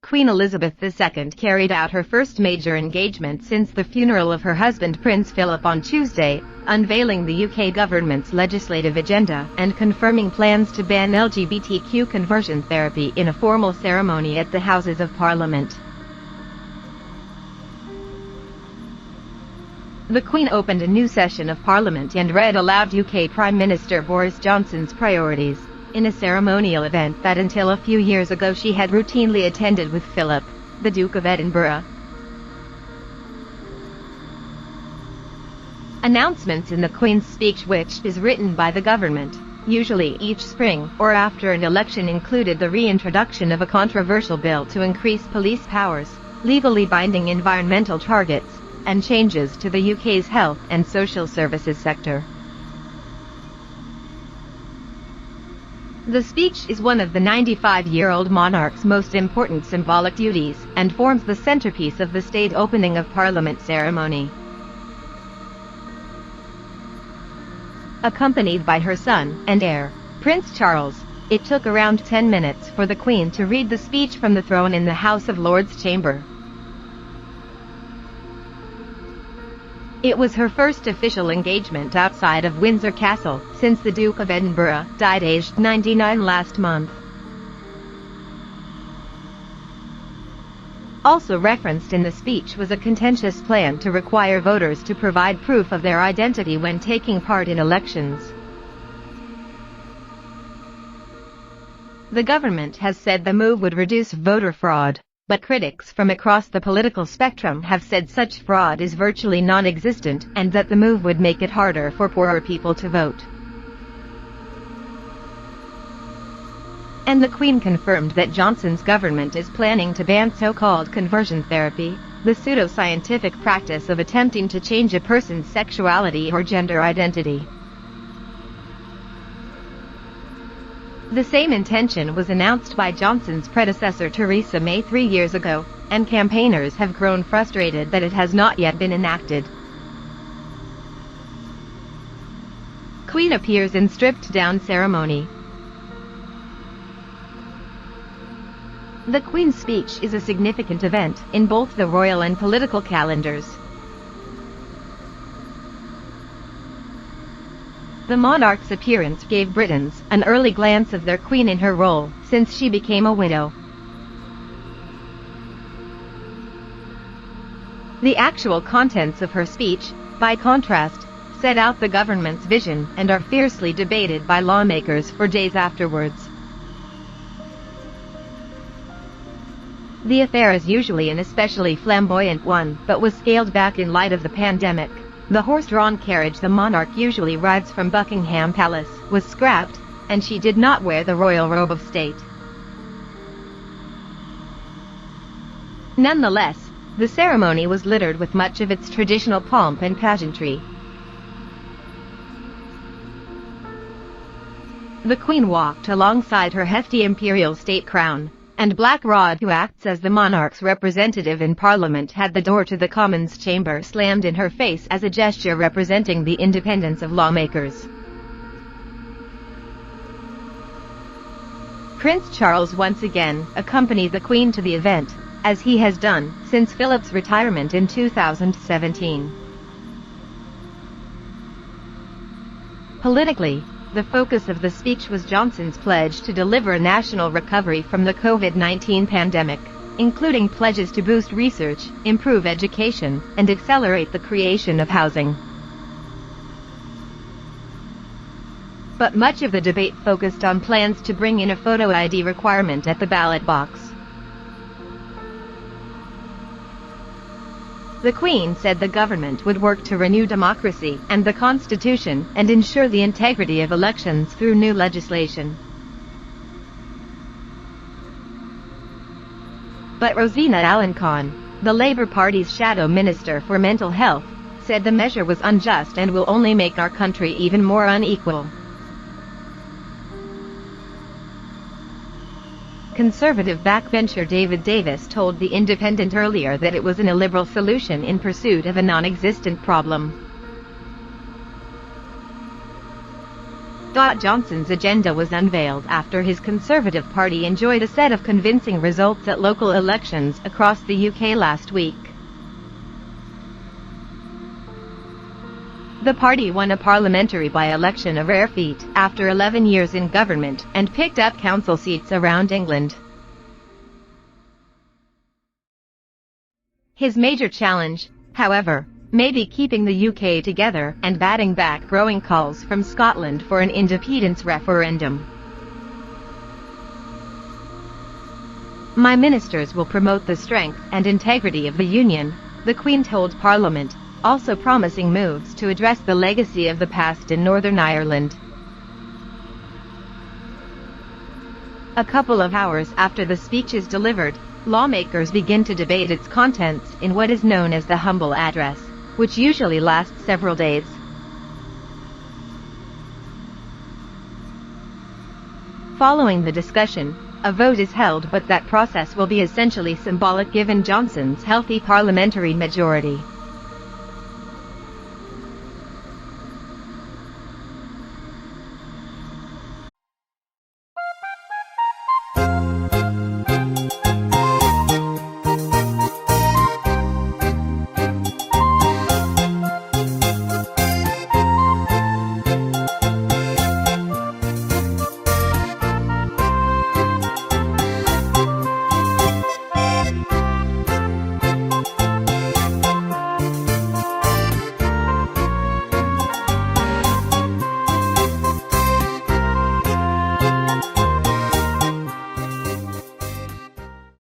Queen Elizabeth II carried out her first major engagement since the funeral of her husband Prince Philip on Tuesday, unveiling the UK government's legislative agenda and confirming plans to ban LGBTQ conversion therapy in a formal ceremony at the Houses of Parliament. The Queen opened a new session of Parliament and read aloud UK Prime Minister Boris Johnson's priorities, in a ceremonial event that until a few years ago she had routinely attended with Philip, the Duke of Edinburgh. Announcements in the Queen's speech, which is written by the government, usually each spring or after an election, included the reintroduction of a controversial bill to increase police powers, legally binding environmental targets, and changes to the UK's health and social services sector. The speech is one of the 95-year-old monarch's most important symbolic duties and forms the centerpiece of the state opening of Parliament ceremony. Accompanied by her son and heir, Prince Charles, it took around 10 minutes for the Queen to read the speech from the throne in the House of Lords chamber. It was her first official engagement outside of Windsor Castle since the Duke of Edinburgh died aged 99 last month. Also referenced in the speech was a contentious plan to require voters to provide proof of their identity when taking part in elections. The government has said the move would reduce voter fraud, but critics from across the political spectrum have said such fraud is virtually non-existent and that the move would make it harder for poorer people to vote. And the Queen confirmed that Johnson's government is planning to ban so-called conversion therapy, the pseudo-scientific practice of attempting to change a person's sexuality or gender identity. The same intention was announced by Johnson's predecessor Theresa May 3 years ago, and campaigners have grown frustrated that it has not yet been enacted. Queen appears in stripped-down ceremony. The Queen's speech is a significant event in both the royal and political calendars. The monarch's appearance gave Britons an early glance of their Queen in her role since she became a widow. The actual contents of her speech, by contrast, set out the government's vision and are fiercely debated by lawmakers for days afterwards. The affair is usually an especially flamboyant one, but was scaled back in light of the pandemic. The horse-drawn carriage the monarch usually rides from Buckingham Palace was scrapped, and she did not wear the royal robe of state. Nonetheless, the ceremony was littered with much of its traditional pomp and pageantry. The Queen walked alongside her hefty imperial state crown, and Black Rod, who acts as the monarch's representative in Parliament, had the door to the Commons chamber slammed in her face as a gesture representing the independence of lawmakers. Prince Charles once again accompanied the Queen to the event, as he has done since Philip's retirement in 2017. Politically, the focus of the speech was Johnson's pledge to deliver a national recovery from the COVID-19 pandemic, including pledges to boost research, improve education, and accelerate the creation of housing. But much of the debate focused on plans to bring in a photo ID requirement at the ballot box. The Queen said the government would work to renew democracy and the Constitution and ensure the integrity of elections through new legislation. But Rosina Allen-Khan, the Labour Party's shadow minister for mental health, said the measure was unjust and will only make our country even more unequal. Conservative backbencher David Davis told The Independent earlier that it was an illiberal solution in pursuit of a non-existent problem. Johnson's agenda was unveiled after his Conservative Party enjoyed a set of convincing results at local elections across the UK last week. The party won a parliamentary by-election, a rare feat, after 11 years in government, and picked up council seats around England. His major challenge, however, may be keeping the UK together and batting back growing calls from Scotland for an independence referendum. "My ministers will promote the strength and integrity of the Union," the Queen told Parliament, also promising moves to address the legacy of the past in Northern Ireland. A couple of hours after the speech is delivered, lawmakers begin to debate its contents in what is known as the humble address, which usually lasts several days. Following the discussion, a vote is held, but that process will be essentially symbolic given Johnson's healthy parliamentary majority.